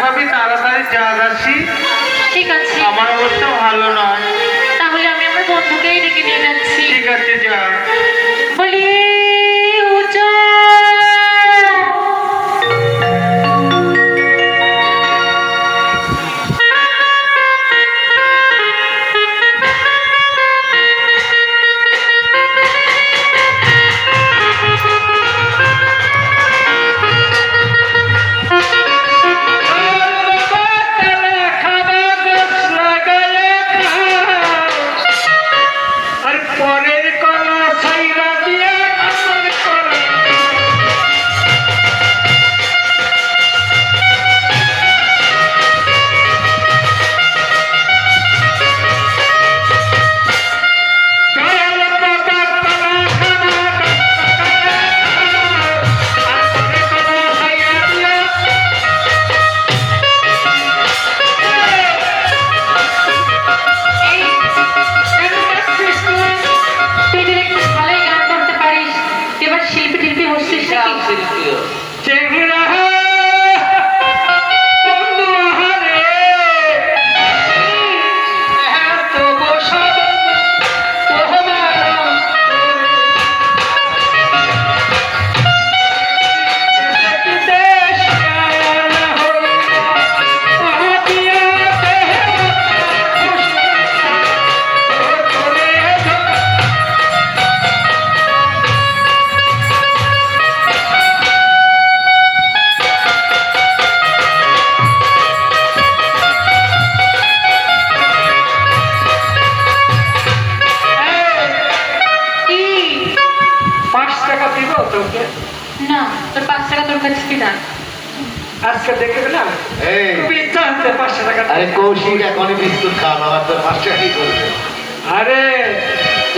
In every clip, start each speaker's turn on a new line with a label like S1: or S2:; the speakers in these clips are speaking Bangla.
S1: আমি তাড়াতাড়ি যা আসি।
S2: ঠিক আছে,
S1: আমার অবস্থা ভালো নয়।
S2: তাহলে আমি আমার বন্ধুকেই ডেকে নিয়ে যাচ্ছি।
S1: ঠিক আছে, যা।
S2: বলি উঁচু না, তোর 5 টাকা তোর কাছে কি না?
S1: আজকে দেখে পেলাম খুবই ইচ্ছা হচ্ছে 500 টাকা।
S3: আরে কৌশিক এখনই বিস্কুট খান, আমার তোর 5 টাকা কি করবে?
S1: আরে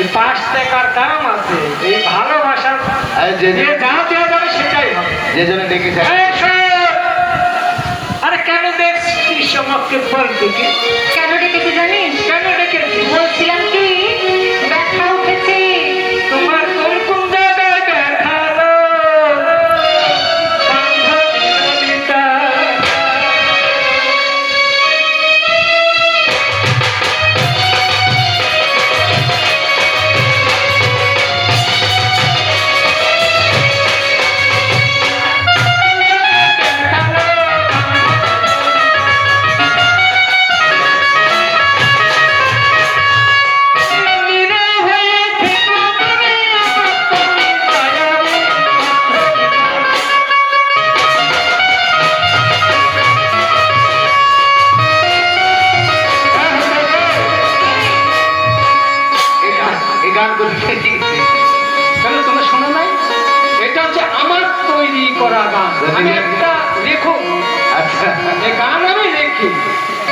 S1: এই 5 টাকার দাম আছে, এই ভালোবাসার যে যা দেওয়া যাবে সেটাই হবে।
S3: যে জন্য ডেকেছে।
S1: আরে কেন দেখছিস আমাকে বল দেখি?
S2: কেন ডেকেছি জানিস?
S1: কেন ডেকেছি?
S2: বলছিলাম কি ব্যথা উঠেছে।
S1: তোমার কোন কোন জায়গায় ব্যথা লো? কেন তোমরা শোনো নাই? এটা হচ্ছে আমার তৈরি করা গান। আমি একটা লেখক।
S3: আচ্ছা
S1: এই গান আমি লেখি।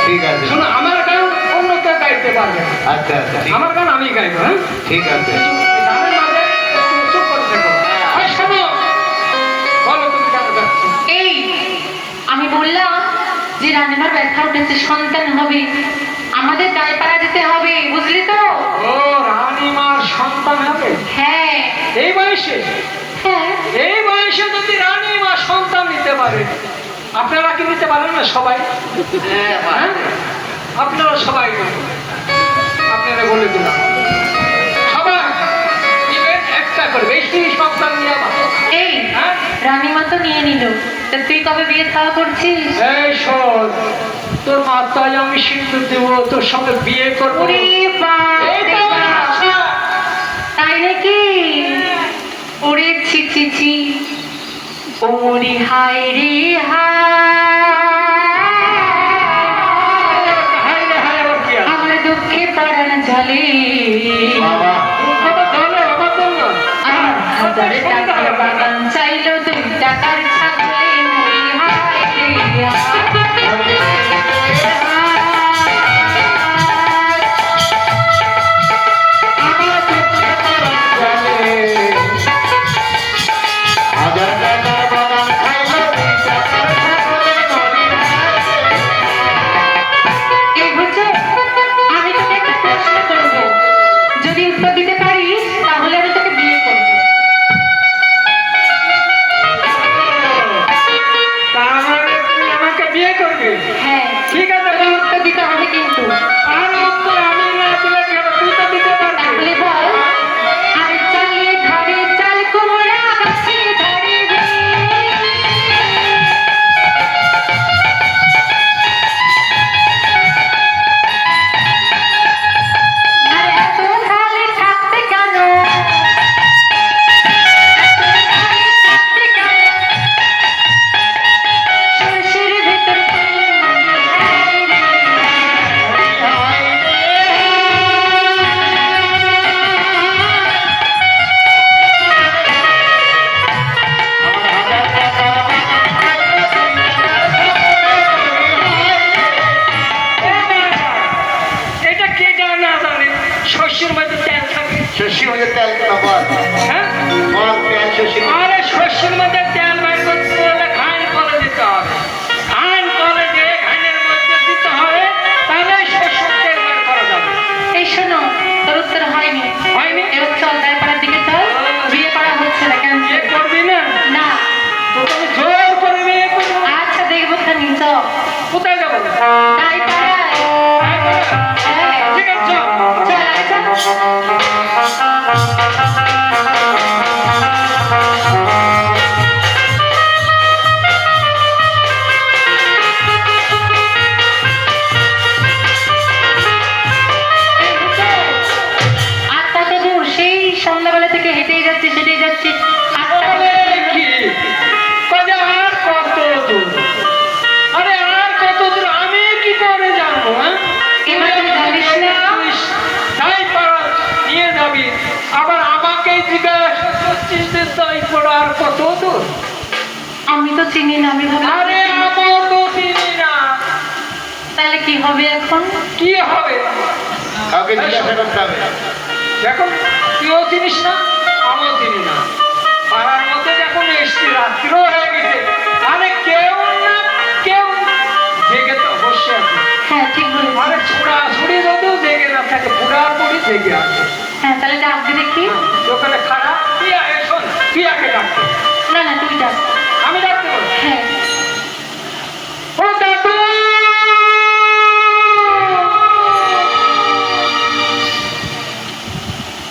S3: ঠিক আছে,
S1: শোনো, আমার গান অন্য কেউ গাইতে পারবে না।
S3: আচ্ছা আচ্ছা ঠিক
S1: আমার গান আমি গাইবো। হ্যাঁ,
S3: ঠিক আছে।
S1: এই গানের মাঝে একটু চুপ করে থেকো। আর শোনো, বলো তুমি কেন গাচ্ছ?
S2: এই আমি বললাম যে রানীমার ব্যথা উঠেছে, সন্তান হবে, আমাদের দায়পাড়া দিতে হবে, বুঝলি তো?
S1: ও, রানীমার সন্তান হবে
S2: হ্যাঁ
S1: এই বয়সে?
S2: হ্যাঁ,
S1: এই বয়সে যদি রানীমা সন্তান নিতে পারে, আপনারা কি নিতে পারেন না সবাই? হ্যাঁ? আপনারা সবাই বলুন। আপনারা বলে দিলাম সবাই নিবেন একটা করে, বেশি সন্তান নিয়ে আবার।
S2: এই
S1: হ্যাঁ?
S2: রানীমা তো নিয়ে নিল, তা তুই কবে বিয়ে থাওয়া করছিস?
S1: এই শোন, তোর মাথায় আমি সিঁদুর দেবো, তোর সঙ্গে বিয়ে করবো।
S2: ওরে বাপ
S1: এই
S2: রে
S1: তো আমার
S2: বাপ।
S1: আশা।
S2: তাই নাকি? ওরে ছি ছি ছি, ওরে হায় রে
S1: হায় রে হায়, আবার কি আছে?
S2: আমার দুঃখে পড়ান জলে,
S3: বাবা
S1: কথা বলো, আমার বলো।
S2: আমার 1000 টাকার বাগান চাইলো 2 টাকার ছাগলে, ওরে হায় রে
S3: হাজার টাকার বাগান খাইলো 2 টাকার ছাগলে নদীর হায়।
S2: এই বুঝছো, আমি তোকে একটা প্রশ্ন করবো, যদি উত্তর দিতে পারিস তাহলে আমি তোকে বিয়ে করবো।
S1: বিয়ে করবি?
S2: হ্যাঁ
S1: ঠিক আছে,
S2: তোকে উত্তর দিতে হবে কিন্তু।
S1: আর উত্তর আমি না দিলে কি হবে? তুই তো দিতে পারবি।
S2: তাহলে বল, আর চালে ধারে চাল কুমড়া গাছে ধারে আর এত ঢালে থাকতে কেন, থাকতে কেন সরষের ভেতর
S1: এটা কে জানে না জানে শস্যের মধ্যে তেল থাকে?
S3: শশী হয়ে তেল কেনা বল
S1: হ্যাঁ,
S3: বল তেল শশী
S1: আরে শস্যের মধ্যে তেল বের করতে হলে ঘান করে দিতে হবে। ঘান করে দিয়ে ঘানের মধ্যে দিতে হবে, তাহলে শস্যের তেল বের করা যাবে।
S2: এই শোনো, তোর উত্তর হয়নি।
S1: হয়নি?
S2: এবার চল দাইপাড়ার দিকে চল, বিয়ে করা হচ্ছে না কেন?
S1: বিয়ে করবি না?
S2: না।
S1: তো তুমি জোর করে বিয়ে করবো?
S2: আচ্ছা দেখবো খানি, চল
S1: কোথায় যাবো?
S2: দাইপাড়ায়। হ্যাঁ,
S1: ঠিক আছে, চল।
S2: চল আচ্ছা। আর কত দূর? সেই সন্ধ্যাবেলা থেকে হেঁটেই যাচ্ছি, সেটাই যাচ্ছি।
S1: আরে কি? কয়ে আর কত দূর? আরে আর কত দূর আমি কি করে জানবো? হ্যাঁ,
S2: এবার তুই জানিস না?
S1: তাই পারা নিয়ে যাবি, আবার আমাকেই জিজ্ঞাসা করছিস যে তাই পড়া আর কত দূর?
S2: আমি তো চিনি না, আমি ভাবলাম
S1: আরে আমার তো চিনি না।
S2: তাহলে কি হবে এখন?
S1: কি হবে?
S3: কাউকে জিজ্ঞাসা করতে হবে
S1: দেখুন, তুইও চিনিস না, আমিও চিনি না। পাড়ার মধ্যে যখন এসছি, রাত্রিও হয়ে গেছে, আরে কেউ না কেউ জেগে তো বসে আছে।
S2: হ্যাঁ ঠিক বলেছিস।
S1: আরে ছোড়া ছুড়ি যদিও জেগে না থাকে, বুড়ার বুড়ি জেগে আছে।
S2: হ্যাঁ তাহলে ডাক দে দেখি।
S1: ওখানে খারাপ তুই আগে শোন, তুই আগে ডাকতে।
S2: না না তুই ডাক।
S1: আমি ডাকতে বল।
S2: হ্যাঁ
S1: ও দাদু,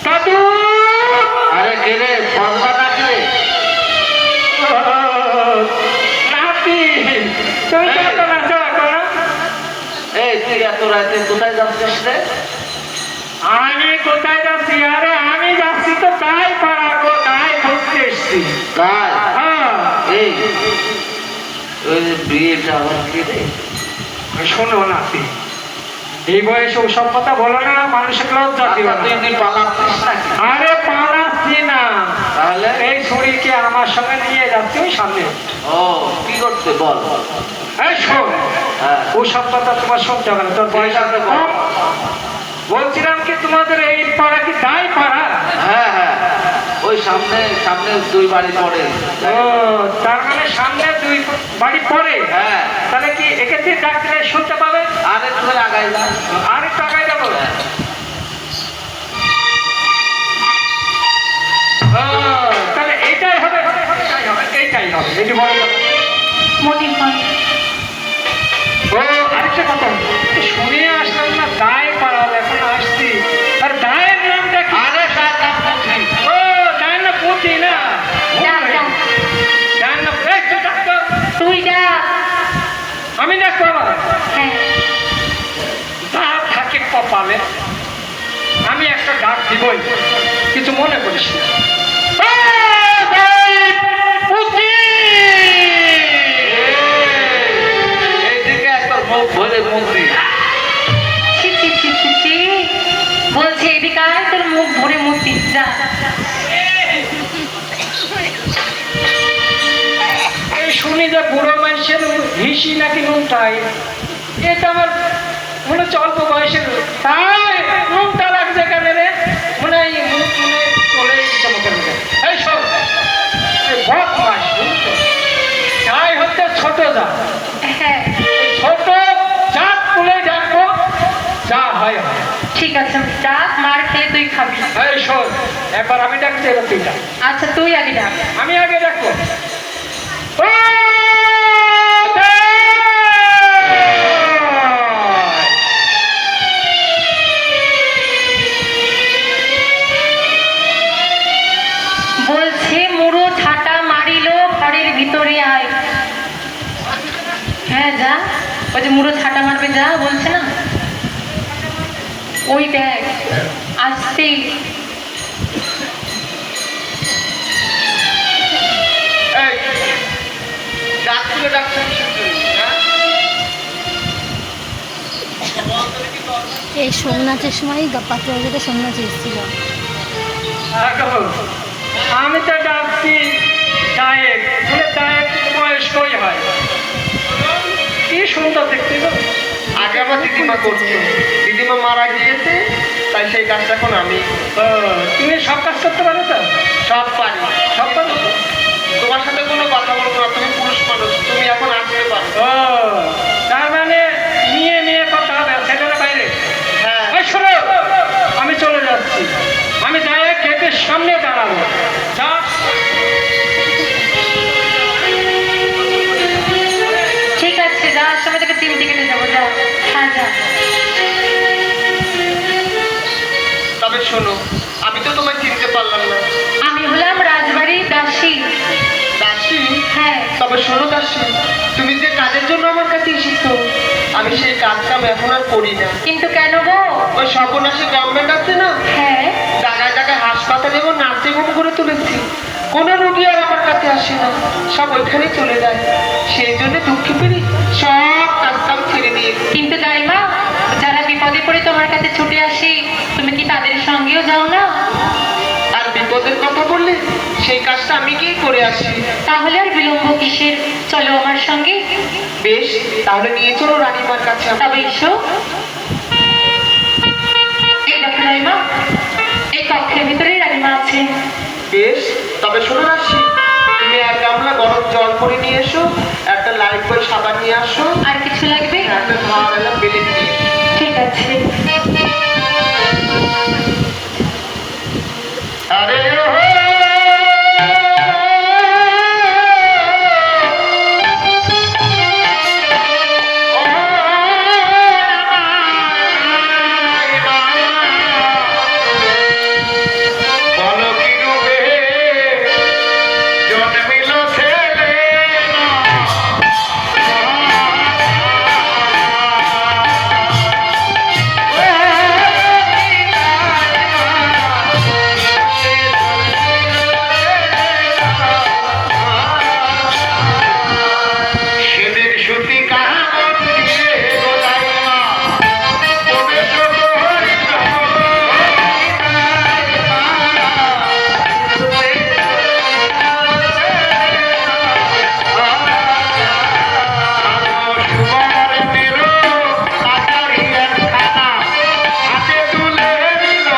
S1: দাদু,
S3: আরে কে রে বলবা নাকি রে
S1: নাতি, তুই ডাকো না, ডাকো না।
S3: এই তুই এত রাতে কোথায় যাচ্ছিস রে
S1: আমি কোথায় যাচ্ছি? আরে আমি যাচ্ছি তো তাই পাড়া গো, তাই ঘুরতে এসছি।
S3: তাই
S1: হ্যাঁ,
S3: এই ওই যে বিয়েটা আবার কি রে
S1: শোনো নাতি, এই বয়সে ওসব কথা বলো না, মানুষের লজ্জা দিও
S3: আচ্ছা,
S1: না।
S3: তুই পালাচ্ছিস নাকি
S1: আরে পালাচ্ছি না,
S3: তাহলে
S1: এই ছুরিকে আমার সঙ্গে নিয়ে যাচ্ছি ওই সামনে।
S3: ও কি করতে বল
S1: এই শোন,
S3: হ্যাঁ
S1: ওসব কথা তোমার শুনতে হবে না, তোর বয়স আছে কম। বলছিলাম কি তোমাদের এই পাড়া কি দায় পাড়া?
S3: হ্যাঁ হ্যাঁ ওই সামনে সামনে দুই বাড়ি পড়ে
S1: ও, তার মানে সামনে দুই বাড়ি পরে।
S3: হ্যাঁ
S1: তাহলে কি এক্ষেত্রে ডাকলে শুনতে পাবে?
S3: আরে তুই আগাই যা
S1: আর একটু আগাই যাবো। ও, তাহলে এইটাই হবে, এইটাই হবে, এইটাই হবে, এটি বড় কথা।
S2: মনে হয়।
S1: ও, আরেকটা কথা, শুনে আসলাম না দায় পাড়াল, এখন আসছি। আর দায়ের নামটা কি?
S3: আরে তার নাম পুঁথি
S1: ও, দায়ের না পুঁথি না?
S2: ডাক ডাক।
S1: দায়ের নাম, এই তুই ডাক তো।
S2: তুই ডাক।
S1: আমি ডাকবো আবার?
S2: হ্যাঁ
S1: দাঁত থাকে কপালে, আমি একটা ডাক দিবই, কিছু মনে করিস না। ও, দায়ের পুঁথি!
S3: এইদিকে একবার মুখ ভরে মন্ত্রী
S2: ছি ছি ছি ছি ছি। বলছে এদিকে আয়, তোর মুখ ভরে মূর্তি যা।
S1: এই শুনি যে বুড়ো মানুষের হিসি নাকি নুনটাই, এটা আমার মনে হচ্ছে অল্প বয়সের, তাই নুনটা লাগছে কেন রে? মনে হয় মুখ মনে হয় চলে গেছে মুখের মধ্যে। এই সব বদমাস, বুঝছো? তাই হচ্ছে ছোট জাত,
S2: হ্যাঁ
S1: ছোট জাত তুলে ডাকবো, যা হয় হয়।
S2: ঠিক আছে, ডাক, মার খেলে তুই খাবি।
S1: এই শোন, একবার আমি ডাকছি, এবার তুই ডাক।
S2: আচ্ছা তুই আগে ডাক।
S1: আমি আগে ডাকবো। ও, দেব!
S2: হ্যাঁ যা, ওই যে মুড়ো ছাটা মারবে যা বলছে না, ওই দেখ আসছেই।
S3: এই ডাকছিল ডাকছিল হ্যাঁ
S4: এই সোমনাথের সময় পাত্রবাজারে সোমনাথ এসেছিল।
S1: আমি তো ডাকছি ডায়েক, বলে ডায়েক বয়স্কই হয়। কি সুন্দর দেখতে গো।
S3: আগে আমার দিদিমা করতো, দিদিমা মারা গিয়েছে, তাই সেই কাজটা এখন আমি।
S1: ও, তুমি সব কাজ করতে পারো তো?
S3: সব পারি।
S1: সব পারো তো?
S3: তোমার সাথে কোনো কথা বলবো না, তুমি পুরুষ মানুষ, তুমি এখন আসতে পারো।
S1: ও, তার মানে নিয়ে নিয়ে কথা হবে সেখানে বাইরে।
S3: হ্যাঁ
S1: ওই শোনো, আমি চলে যাচ্ছি। আমি ডায়েক গেটের সামনে দাঁড়াবো। যা।
S2: ঠিক আছে, যাওয়ার সময় তোকে 3 টিকেটে যাবো, যা। হ্যাঁ যা।
S3: তবে শোনো, আমি তো তোমায় চিনতে পারলাম না।
S2: আমি হলাম রাজবাড়ির দাসী।
S3: দাসী?
S2: হ্যাঁ।
S3: তবে শোনো দাসী, তুমি যে কাজের জন্য আমার কাছে এসেছো, আমি সেই কাজটা এখন আর করি না।
S2: কিন্তু কেন গো?
S3: ওই সর্বনাশী গভর্নমেন্ট আছে না,
S2: হ্যাঁ।
S3: জায়গায় জায়গায় হাসপাতাল এবং নার্সিং হোম করে তুলেছি, কোনো রোগী আর আমার কাছে আসে না, সব ওইখানেই চলে যায়। সেই জন্য দুঃখে পেরে সব কাজকাম ছেড়ে দিয়েছি।
S2: কিন্তু দাইমা, যারা বিপদে পড়ে তোমার কাছে ছুটে আসি, তুমি কি তাদের সঙ্গেও যাও না?
S3: আর বিপদের কথা বললে সেই কাজটা আমি গিয়ে করে আসি।
S2: তাহলে আর বিলম্ব কিসের, চলো আমার সঙ্গে।
S3: বেশ, তাহলে নিয়ে চলো রানীমার কাছে।
S2: তবে এসো। এই দেখো দাইমা, এই কক্ষের ভিতরেই রানীমা আছে।
S3: বেশ, তবে শোনো রাশি, তুমি 1 গামলা গরম জল করে নিয়ে এসো, একটা লাইট বই সাবান নিয়ে আসো,
S2: আর কিছু লাগবে?
S3: একটা ধারাবেলা বেলে নিয়ে এসো।
S2: ঠিক আছে।
S3: আরে বলো কি রূপে জন্মিল ছেলে সেদিন সুতি কামন দিয়ে গোলাইমা প্রবেশ করিল সুবর মেরো আচারিয়ার খানা হাতে তুলে নিল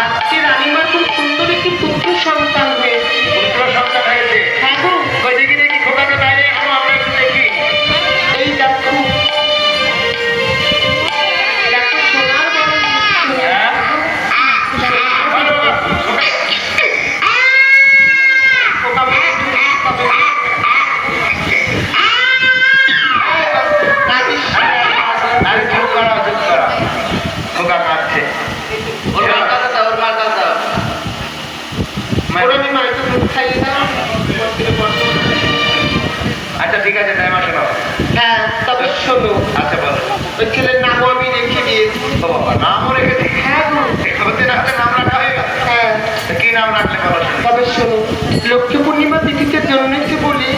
S3: আজকে রানীমার খুব সুন্দর একটি পুত্র সন্তান হয়েছে। হ্যাঁ গো, এই দেখো, দেখো সোনার বড়
S5: আচ্ছা ঠিক আছে তাই শোনো।
S3: হ্যাঁ, তবে শোনো,
S5: আচ্ছা বলো।
S3: ওই ছেলের নামও আমি রেখে দিয়েছি।
S5: ও বাবা, নামও রেখেছি?
S3: হ্যাঁ গো,
S5: এখানে না হলে নাম রাখা হয়ে গেল।
S3: হ্যাঁ,
S5: তা কি নাম রাখলে বলো শুনি।
S3: তবে শোনো, লক্ষ্মী পূর্ণিমা তিথিতে জন্মেছে বলে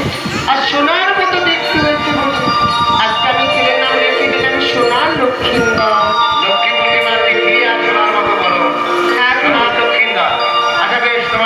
S3: আর সোনার মতো দেখতে হয়েছে বলে আজকে আমি ছেলের নাম রেখে দিলাম সোনার লক্ষ্মীন্দর।
S5: লক্ষ্মী পূর্ণিমার তিথি আর সোনার মতো বলো।
S3: হ্যাঁ গো,
S5: সোনার লক্ষ্মীন্দর। আচ্ছা বেশ, তো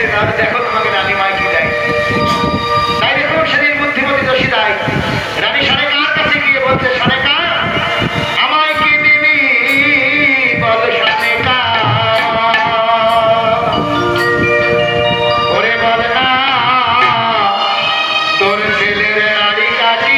S5: আছে তাহলে দেখো তোমাকে রানীমায় কি দেয়। তাই দেখুন সেদিন বুদ্ধিমতী দোষিতায় রানী সনেকার কাছে গিয়ে বলছে, সনেকা আমায় কি দিবি বল সনেকা, ওরে বল না তোর ছেলের নারী কাটি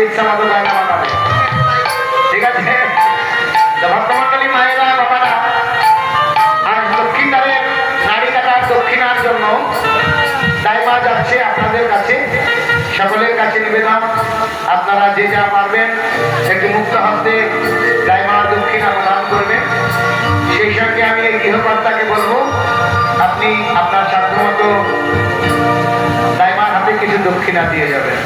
S5: ইচ্ছা মতো গয়না বানাবে। ঠিক আছে, ভক্তমন্ডলী মায়েরা বাবারা, আর দক্ষিণদারের নারী কাটার দক্ষিণার জন্য দাইমা যাচ্ছে আপনাদের কাছে। সকলের কাছে নিবেদন, আপনারা যে যা পারবেন একটি মুক্ত হস্তে দাইমার দক্ষিণা প্রদান করবেন। সেই সঙ্গে আমি এই গৃহকর্তাকে বলবো, আপনি আপনার সাধ্যমতো দাইমার হাতে কিছু দক্ষিণা দিয়ে যাবেন।